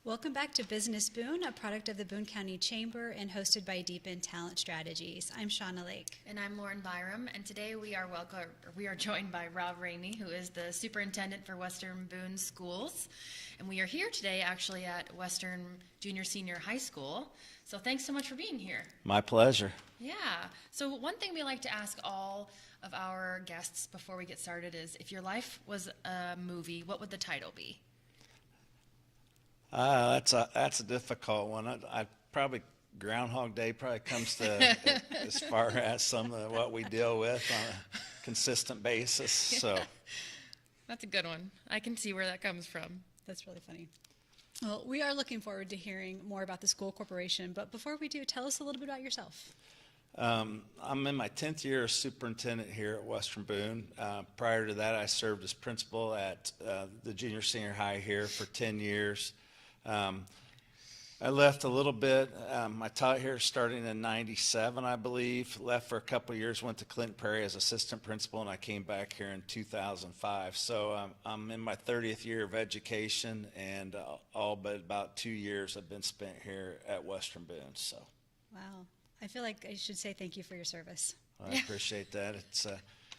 Welcome back to Business Boone, a product of the Boone County Chamber and hosted by Deepen Talent Strategies. I'm Shauna Lake. And I'm Lauren Byram, and today we are joined by Rob Ramey, who is the superintendent for Western Boone Schools. And we are here today actually at Western Junior Senior High School. So thanks so much for being here. My pleasure. Yeah. So one thing we like to ask all of our guests before we get started is, if your life was a movie, what would the title be? That's a difficult one. I probably Groundhog Day probably comes to as far as some of what we deal with on a consistent basis. So That's a good one. I can see where that comes from. That's really funny. Well, we are looking forward to hearing more about the school corporation, but before we do, tell us a little bit about yourself. I'm in my 10th year as superintendent here at Western Boone. Prior to that, I served as principal at the junior senior high here for 10 years. I left a little bit. I taught here starting in '97, I believe. Left for a couple of years, went to Clinton Prairie as assistant principal, and I came back here in 2005. So I'm in my 30th year of education, and all but about 2 years have been spent here at Western Boone. So, Wow. I feel like I should say thank you for your service. I appreciate that. It's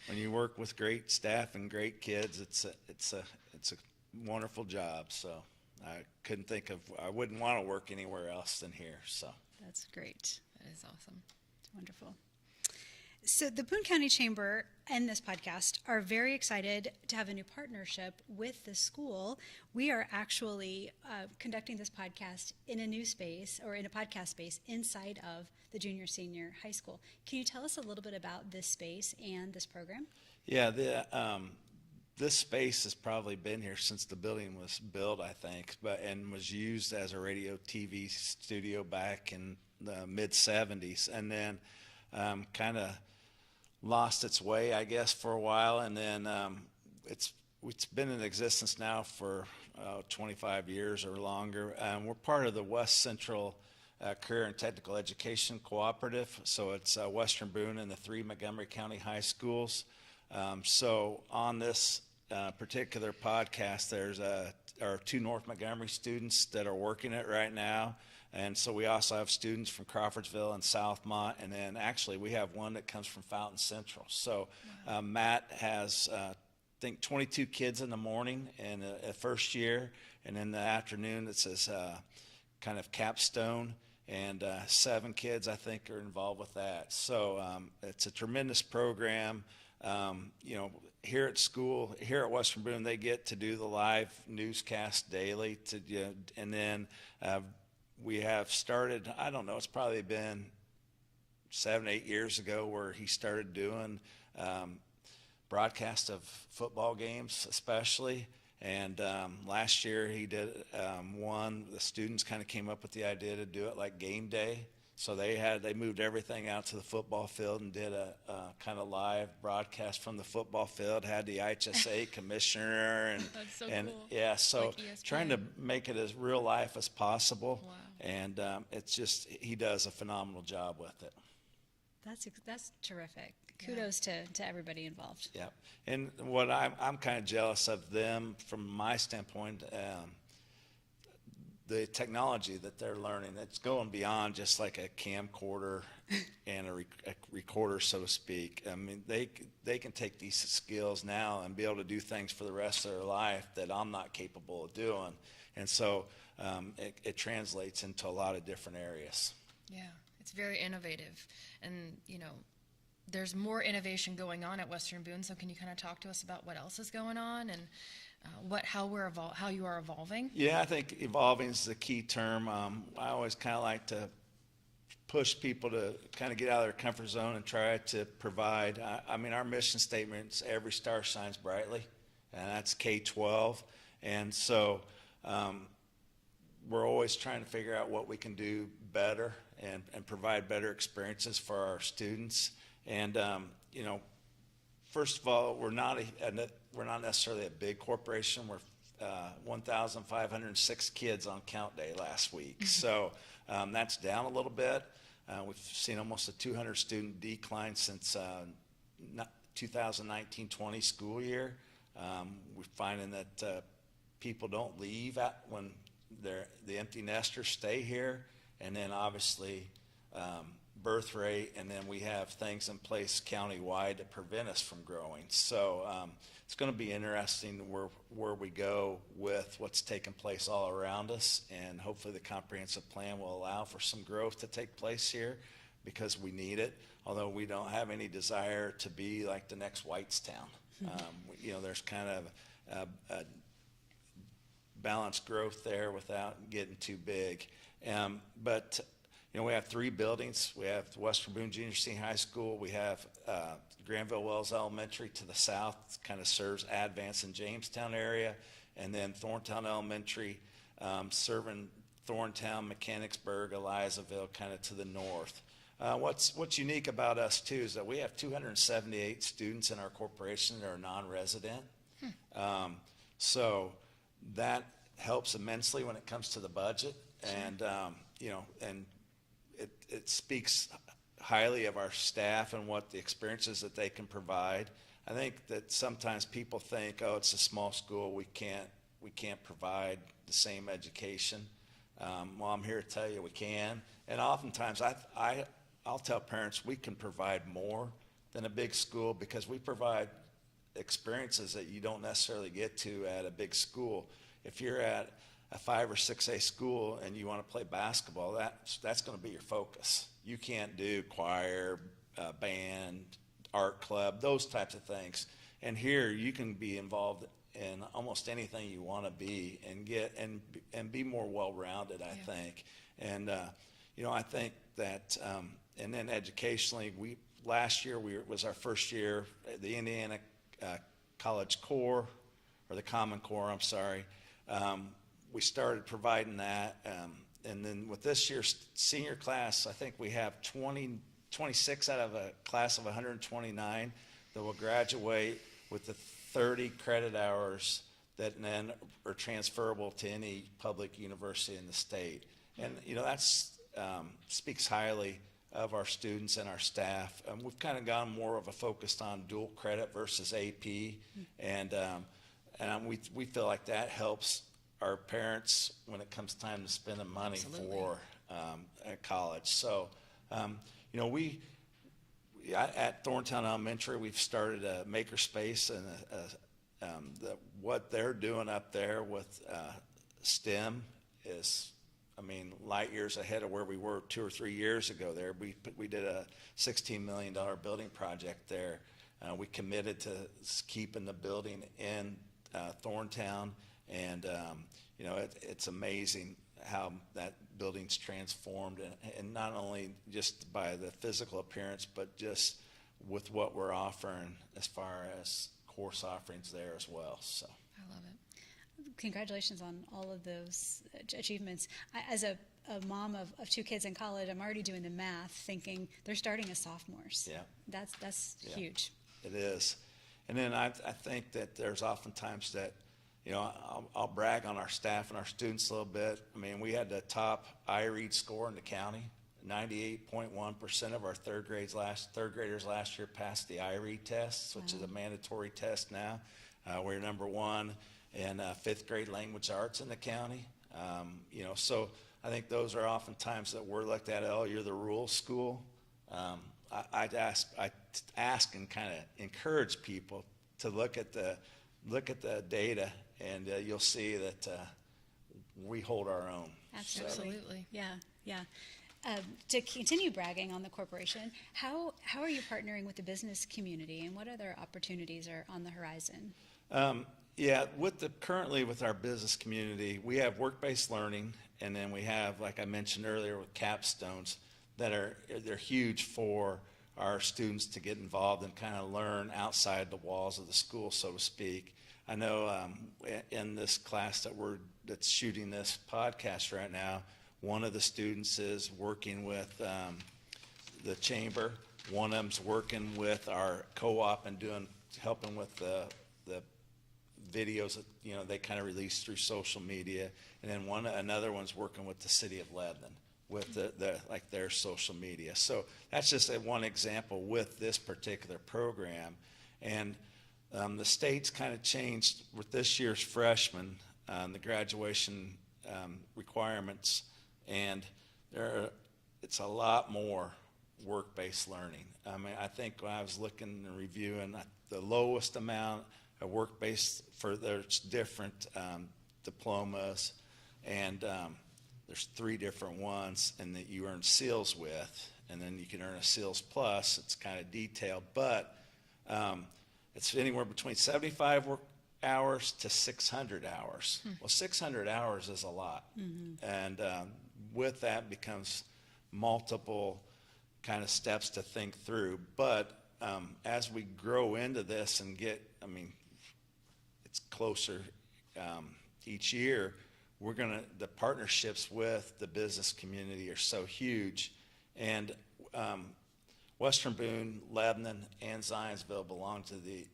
when you work with great staff and great kids, it's a wonderful job. So I wouldn't want to work anywhere else than here. So That's great. That is awesome. Wonderful. So the Boone County Chamber and this podcast are very excited to have a new partnership with the school. We are actually conducting this podcast in a new space, or in a podcast space inside of the junior senior high school. Can you tell us a little bit about this space and this program? yeah, this space has probably been here since the building was built, I think, and was used as a radio TV studio back in the mid '70s, and then kind of lost its way, I guess, for a while, and then it's been in existence now for 25 years or longer. We're part of the West Central Career and Technical Education Cooperative, so it's Western Boone and the 3 Montgomery County high schools. So on this particular podcast, there's our 2 North Montgomery students that are working it right now. And so we also have students from Crawfordsville and Southmont, and then actually we have one that comes from Fountain Central. So Matt has, I think, 22 kids in the morning in the first year, and in the afternoon it's his kind of capstone, and 7 kids, I think, are involved with that. So it's a tremendous program. Here at school, here at Western Boone, they get to do the live newscast daily, and then we have started, I don't know, it's probably been 7, 8 years ago where he started doing broadcast of football games especially. And last year he did one, the students kind of came up with the idea to do it like game day. So they moved everything out to the football field and did a kind of live broadcast from the football field. Had the IHSA commissioner and That's so and cool. yeah, so Like ESPN. trying to make it as real life as possible. Wow. And it's just, he does a phenomenal job with it. That's terrific. Kudos to everybody involved. Yeah, and what I'm kind of jealous of them from my standpoint. The technology that they're learning, it's going beyond just like a camcorder and a recorder, so to speak. I mean, they can take these skills now and be able to do things for the rest of their life that I'm not capable of doing. And so it translates into a lot of different areas. Yeah, it's very innovative. And, there's more innovation going on at Western Boone, so can you kind of talk to us about what else is going on and how you are evolving? Yeah, I think evolving is the key term. I always kind of like to push people to kind of get out of their comfort zone and try to provide. I mean, our mission statement is every star shines brightly, and that's K-12. And so we're always trying to figure out what we can do better and provide better experiences for our students. And, first of all, we're not necessarily a big corporation. We're 1,506 kids on count day last week. So that's down a little bit. We've seen almost a 200 student decline since 2019-20 school year. We're finding that people don't leave when the empty nesters stay here, and then obviously birth rate, and then we have things in place countywide to prevent us from growing. So it's going to be interesting where we go with what's taking place all around us, and hopefully the comprehensive plan will allow for some growth to take place here because we need it, although we don't have any desire to be like the next Whitestown. There's kind of a balanced growth there without getting too big. But we have 3 buildings. We have Western Boone Junior Senior High School. We have Granville Wells Elementary to the south, kind of serves Advance and Jamestown area, and then Thorntown Elementary serving Thorntown, Mechanicsburg, Elizaville, kind of to the north. What's unique about us too is that we have 278 students in our corporation that are non-resident. So that helps immensely when it comes to the budget, and and it speaks highly of our staff and what the experiences that they can provide. I think that sometimes people think, oh, it's a small school, we can't provide the same education. Well, I'm here to tell you we can, and oftentimes I'll tell parents we can provide more than a big school because we provide experiences that you don't necessarily get to at a big school. If you're at a 5 or 6A school and you want to play basketball, that's going to be your focus. You can't do choir, band, art club, those types of things. And here you can be involved in almost anything you want to be and get and be more well-rounded, I think. And I think that and then educationally, last year was our first year, the Indiana College Core, or the Common Core, I'm sorry. We started providing that, and then with this year's senior class, I think we have 26 out of a class of 129 that will graduate with the 30 credit hours that then are transferable to any public university in the state. And that's speaks highly of our students and our staff. We've kind of gone more of a focus on dual credit versus AP, and we feel like that helps our parents when it comes time to spending money for at college. So, we at Thorntown Elementary, we've started a makerspace, and what they're doing up there with STEM is, light years ahead of where we were 2 or 3 years ago. There, we did a $16 million building project there. We committed to keeping the building in Thorntown. And, it's amazing how that building's transformed, and not only just by the physical appearance, but just with what we're offering as far as course offerings there as well. So I love it. Congratulations on all of those achievements. As a mom of 2 kids in college, I'm already doing the math, thinking they're starting as sophomores. Yeah. That's huge. It is. And then I think that there's oftentimes that, I'll brag on our staff and our students a little bit. We had the top iRead score in the county. 98.1% of our third graders last year passed the iRead tests, which is a mandatory test now. We're number 1 in 5th grade language arts in the county. So I think those are oftentimes that we're looked at, oh, you're the rural school. I ask and kind of encourage people to look at the data, and you'll see that we hold our own. Absolutely. Yeah. To continue bragging on the corporation, how are you partnering with the business community, and what other opportunities are on the horizon? Currently with our business community, we have work-based learning, and then we have, like I mentioned earlier, with capstones they're huge for our students to get involved and kind of learn outside the walls of the school, so to speak. I know in this class that's shooting this podcast right now, one of the students is working with the chamber. One of them's working with our co-op and helping with the videos that they kind of release through social media. And then another one's working with the city of Lebanon with their social media. So that's just one example with this particular program. And the state's kind of changed with this year's freshmen. The graduation requirements, and it's a lot more work-based learning. I mean, I think when I was looking and reviewing, the lowest amount of work-based there's different diplomas, and there's 3 different ones, and that you earn SEALs with, and then you can earn a SEALs Plus. It's kind of detailed, but it's anywhere between 75 hours to 600 hours. Well, 600 hours is a lot, and with that becomes multiple kind of steps to think through. But as we grow into this and it's closer each year, the partnerships with the business community are so huge. And Western Boone, Lebanon, and Zionsville belong to the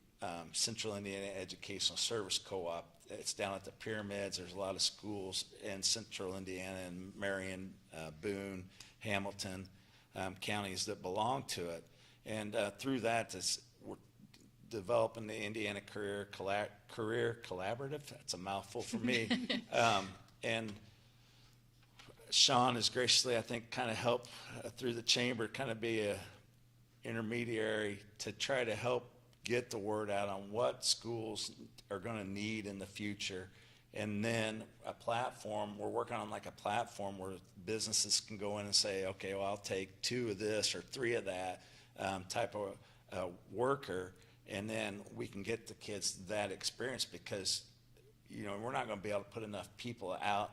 Central Indiana Educational Service Co-op. It's down at the Pyramids. There's a lot of schools in Central Indiana and Marion, Boone, Hamilton counties that belong to it. And through that, we're developing the Indiana Career Collaborative. That's a mouthful for me. And Sean has graciously, I think, kind of helped through the chamber kind of be a intermediary to try to help get the word out on what schools are going to need in the future. And then a platform, we're working on like a platform where businesses can go in and say, okay, well, I'll take 2 of this or 3 of that type of worker, and then we can get the kids that experience, because we're not going to be able to put enough people out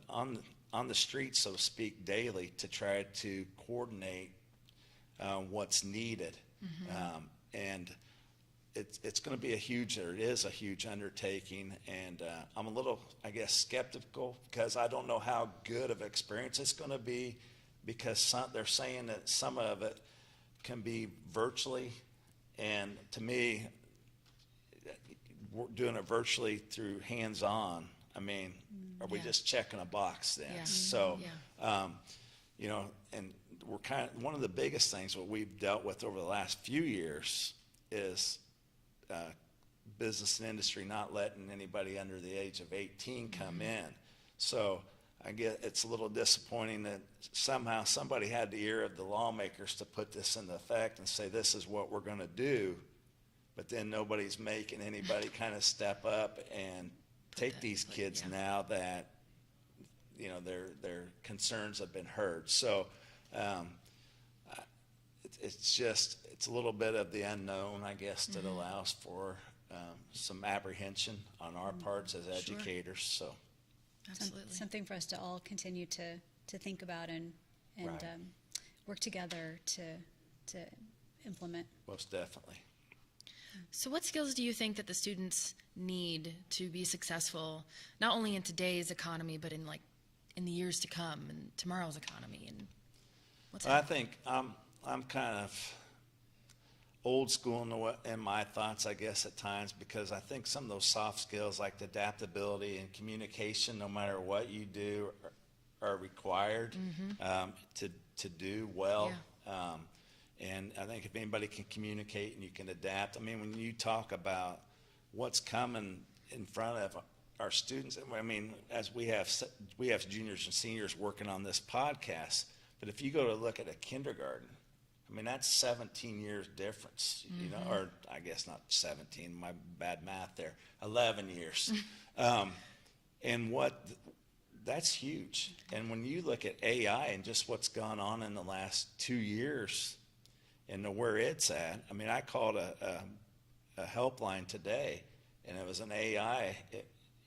on the street, so to speak, daily to try to coordinate what's needed. And it's going to be it is a huge undertaking, and I'm a little, I guess, skeptical, because I don't know how good of an experience it's going to be, because they're saying that some of it can be virtually, and to me, we're doing it virtually through hands-on. I mean, are we just checking a box then? Yeah. So, and we're one of the biggest things what we've dealt with over the last few years is business and industry not letting anybody under the age of 18 come in. So I get it's a little disappointing that somehow somebody had the ear of the lawmakers to put this into effect and say this is what we're going to do, but then nobody's making anybody kind of step up and take these kids now that their concerns have been heard. So it's a little bit of the unknown, I guess, that allows for some apprehension on our parts as educators. So Absolutely. Something for us to all continue to think about and Right. Work together to implement. most definitely. So what skills do you think that the students need to be successful, not only in today's economy, but in the years to come and tomorrow's economy? And what's I think I'm kind of old school in my thoughts, I guess, at times, because I think some of those soft skills like the adaptability and communication, no matter what you do, are required to do well. Yeah. And I think if anybody can communicate and you can adapt, I mean, when you talk about what's coming in front of our students, I mean, as we have juniors and seniors working on this podcast, but if you go to look at a kindergarten, I mean, that's 17 years difference, or I guess not 17, my bad math there, 11 years. And that's huge. And when you look at AI and just what's gone on in the last 2 years and where it's at, I mean, I called a helpline today, and it was an AI.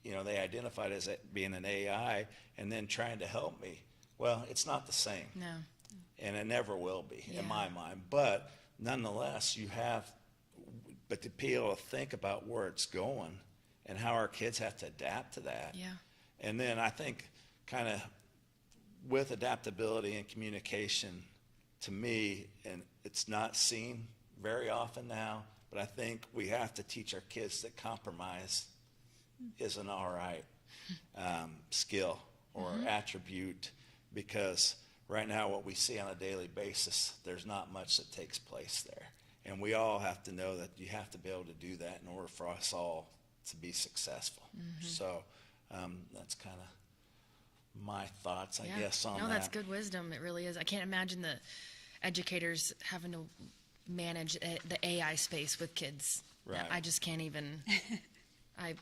They identified it as being an AI and then trying to help me. Well, it's not the same. No. And it never will be Yeah. in my mind. But nonetheless, but to be able to think about where it's going and how our kids have to adapt to that. Yeah. And then I think kind of with adaptability and communication, to me, and it's not seen very often now, but I think we have to teach our kids that compromise is an all right skill or attribute, because right now what we see on a daily basis, there's not much that takes place there. And we all have to know that you have to be able to do that in order for us all to be successful. So that's kind of my thoughts, I Yeah. guess, on No, that. that's good wisdom. It really is. I can't imagine the educators having to manage the AI space with kids. Right. I just can't even.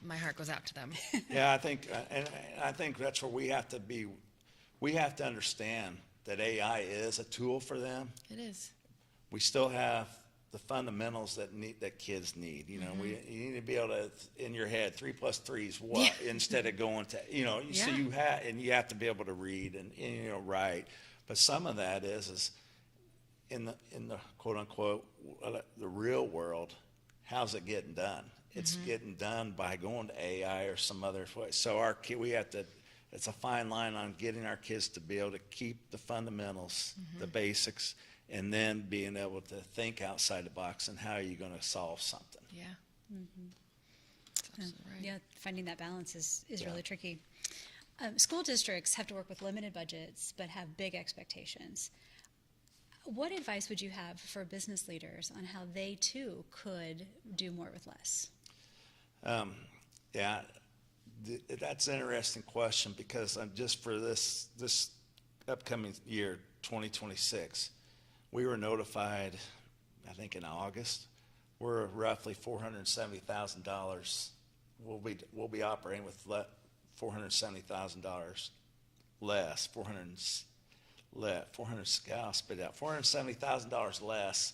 My heart goes out to them. Yeah, I think, and I think that's where we have to be. We have to understand that AI is a tool for them. It is. We still have the fundamentals that kids need. You know, you need to be able to, in your head, 3 + 3 is what, instead of going to, so Yeah. you have to be able to read and write. But some of that is in the quote unquote the real world. How's it getting done? It's getting done by going to AI or some other way. So we have to. It's a fine line on getting our kids to be able to keep the fundamentals, the basics, and then being able to think outside the box and how are you going to solve something. Yeah. That's absolutely right. Yeah, finding that balance is Yeah. really tricky. School districts have to work with limited budgets but have big expectations. What advice would you have for business leaders on how they too could do more with less? Yeah, that's an interesting question because just for this upcoming year, 2026, we were notified, I think in August, we're roughly $470,000. We'll be operating with $470,000 less, $470,000 less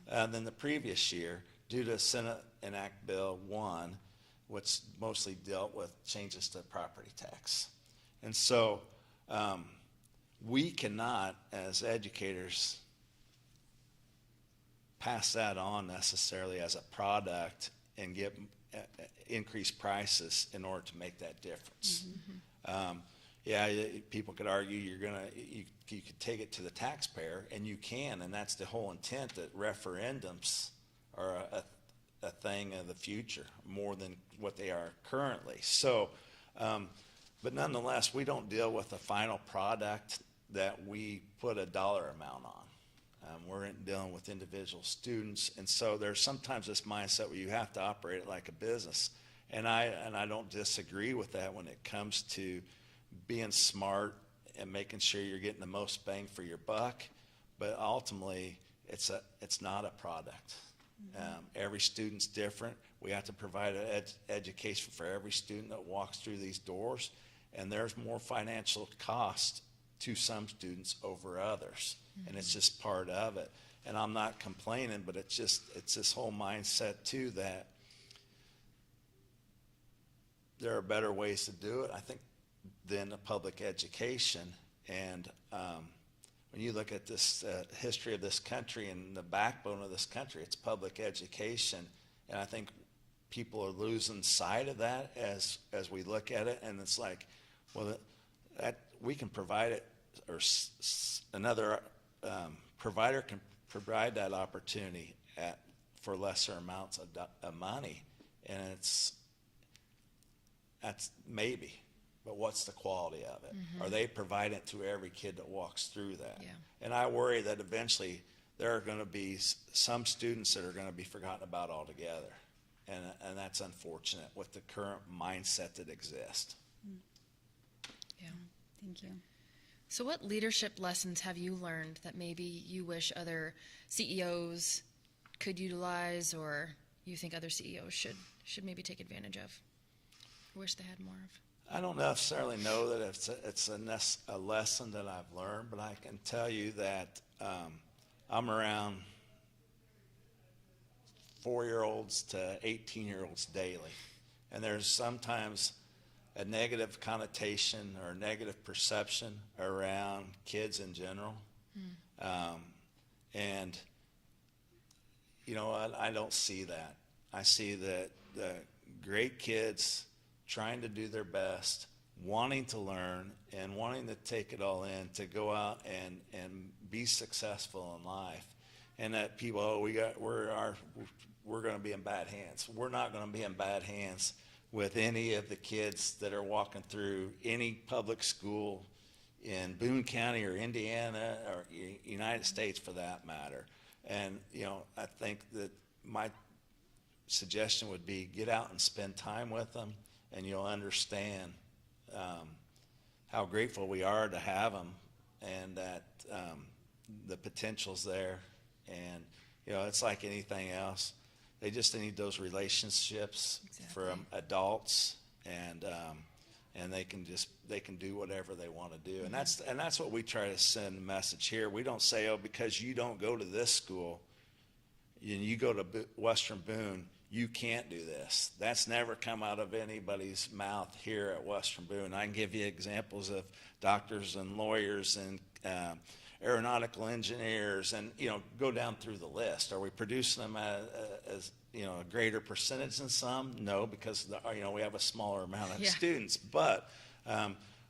than the previous year due to Senate Enact Bill 1, which mostly dealt with changes to property tax. And so we cannot, as educators, pass that on necessarily as a product and get increased prices in order to make that difference. People could argue you could take it to the taxpayer, and you can, and that's the whole intent, that referendums are a thing of the future more than what they are currently. So, but nonetheless, we don't deal with a final product that we put a dollar amount on. We're dealing with individual students, and so there's sometimes this mindset where you have to operate it like a business, and I don't disagree with that when it comes to being smart and making sure you're getting the most bang for your buck. But ultimately, it's not a product. Every student's different. We have to provide an education for every student that walks through these doors, and there's more financial cost to some students over others, and it's just part of it. And I'm not complaining, but it's this whole mindset too that there are better ways to do it, I think, than a public education. And when you look at this history of this country and the backbone of this country, it's public education. And I think people are losing sight of that as we look at it. And it's like, well, that we can provide it, or another provider can provide that opportunity for lesser amounts of money. And that's maybe. But what's the quality of it? Are they providing it to every kid that walks through that? Yeah. And I worry that eventually there are going to be some students that are going to be forgotten about altogether. And that's unfortunate with the current mindset that exists. Yeah. Thank you. So what leadership lessons have you learned that maybe you wish other CEOs could utilize, or you think other CEOs should maybe take advantage of? I wish they had more of. I don't necessarily know that it's a lesson that I've learned, but I can tell you that I'm around 4-year-olds to 18-year-olds daily. And there's sometimes a negative connotation or negative perception around kids in general. And, I don't see that. I see that the great kids trying to do their best, wanting to learn, and wanting to take it all in to go out and be successful in life. And that people, we're going to be in bad hands. We're not going to be in bad hands with any of the kids that are walking through any public school in Boone County or Indiana or United States for that matter. And, I think that my suggestion would be get out and spend time with them, and you'll understand how grateful we are to have them, and that the potential's there. And it's like anything else. They just need those relationships from adults, and they can do whatever they want to do. And that's what we try to send a message here. We don't say, oh, because you don't go to this school and you go to Western Boone, you can't do this. That's never come out of anybody's mouth here at Western Boone. I can give you examples of doctors and lawyers and aeronautical engineers, and go down through the list. Are we producing them as a greater percentage than some? No, because we have a smaller amount of students. But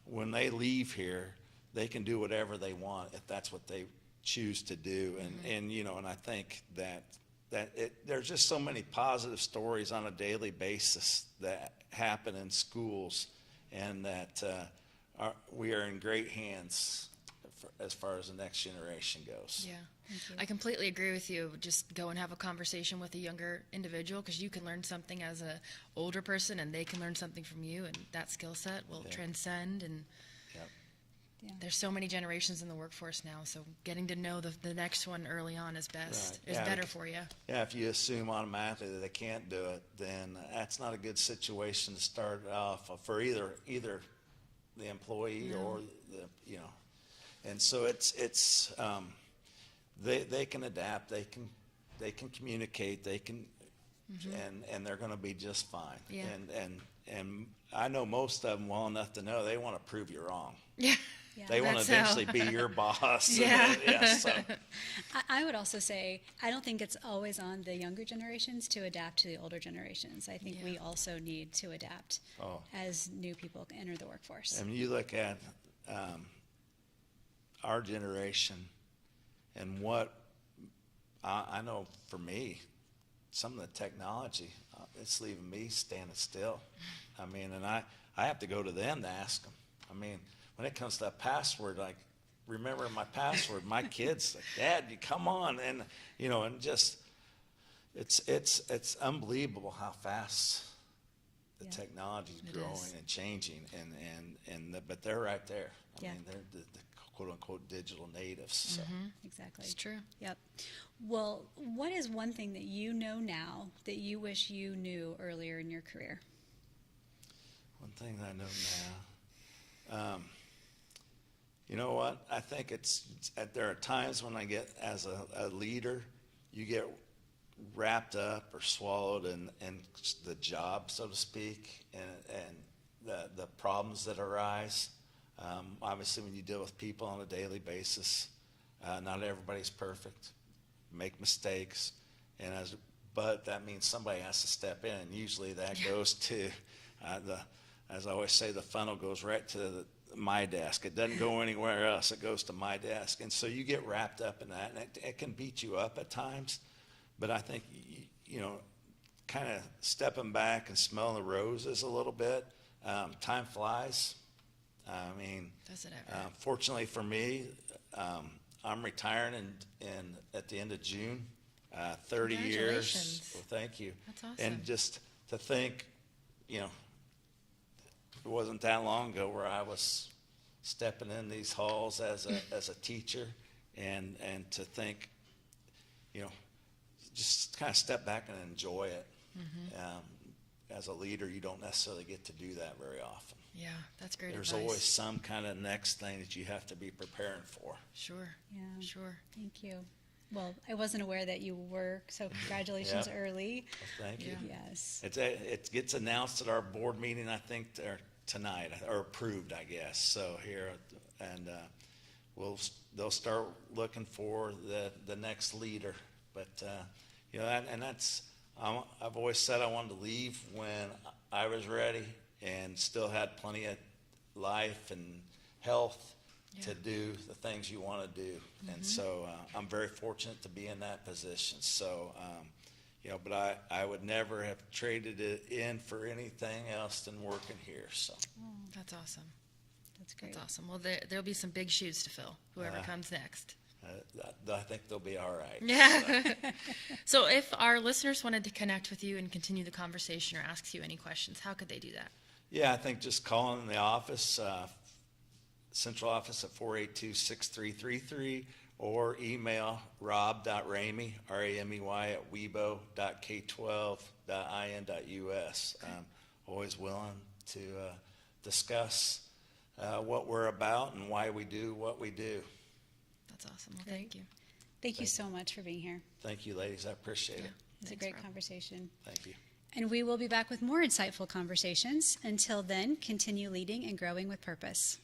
when they leave here, they can do whatever they want if that's what they choose to do. And and I think that there's just so many positive stories on a daily basis that happen in schools, and that we are in great hands as far as the next generation goes. Yeah, I completely agree with you. Just go and have a conversation with a younger individual, because you can learn something as an older person, and they can learn something from you, and that skill set will transcend. And there's so many generations in the workforce now, so getting to know the next one early on is best. Right. Is better for you. Yeah, if you assume automatically that they can't do it, then that's not a good situation to start off for either the employee or the. And so it's they can adapt, they can communicate, they can, and they're going to be just fine. Yeah. And I know most of them well enough to know they want to prove you wrong. Yeah. They want to eventually be your boss. So. I would also say, I don't think it's always on the younger generations to adapt to the older generations. I think we also need to adapt as new people enter the workforce. And you look at our generation, and what I know for me, some of the technology, it's leaving me standing still. I mean, and I have to go to them to ask them. I mean, when it comes to a password, like remember my password, my kids, like, Dad, you come on, and and just it's unbelievable how fast the technology is growing and changing, but they're right there. I mean, they're the quote unquote digital natives. So. Exactly. It's true. Yep. Well, what is one thing that you know now that you wish you knew earlier in your career? One thing that I know now. You know what? I think there are times when I get, as a leader, you get wrapped up or swallowed in the job, so to speak, and the problems that arise. Obviously, when you deal with people on a daily basis, not everybody's perfect, make mistakes, but that means somebody has to step in, and usually that goes to as I always say, the funnel goes right to my desk. It doesn't go anywhere else. It goes to my desk, and so you get wrapped up in that, and it can beat you up at times. But I think kind of stepping back and smelling the roses a little bit. Time flies. I mean, fortunately for me, I'm retiring at the end of June. 30 years. Well, thank you. That's awesome. And just to think, it wasn't that long ago where I was stepping in these halls as a teacher, and to think, just kind of step back and enjoy it. As a leader, you don't necessarily get to do that very often. Yeah, that's great There's advice. always some kind of next thing that you have to be preparing for. Sure. Yeah. Sure. Thank you. Well, I wasn't aware that you were, so congratulations early. Well, thank you. Yes. It gets announced at our board meeting, I think, tonight, or approved, I guess. So here, and they'll start looking for the next leader. But and that's I've always said I wanted to leave when I was ready and still had plenty of life and health to do the things you want to do. And so I'm very fortunate to be in that position. So, but I would never have traded it in for anything else than working here. So That's awesome. That's great. That's awesome. Well, there'll be some big shoes to fill, whoever comes next. I think they'll be all right. Yeah. So if our listeners wanted to connect with you and continue the conversation or ask you any questions, how could they do that? Yeah, I think just calling the office, central office at 482-6333, or email rob.ramey, R-A-M-E-Y, at webo.k12.in.us. Always willing to discuss what we're about and why we do what we do. That's awesome. Well, thank you. Thank you so much for being here. Thank you, ladies. I appreciate it. It's a Thanks, great Rob. conversation. Thank you. And we will be back with more insightful conversations. Until then, continue leading and growing with purpose.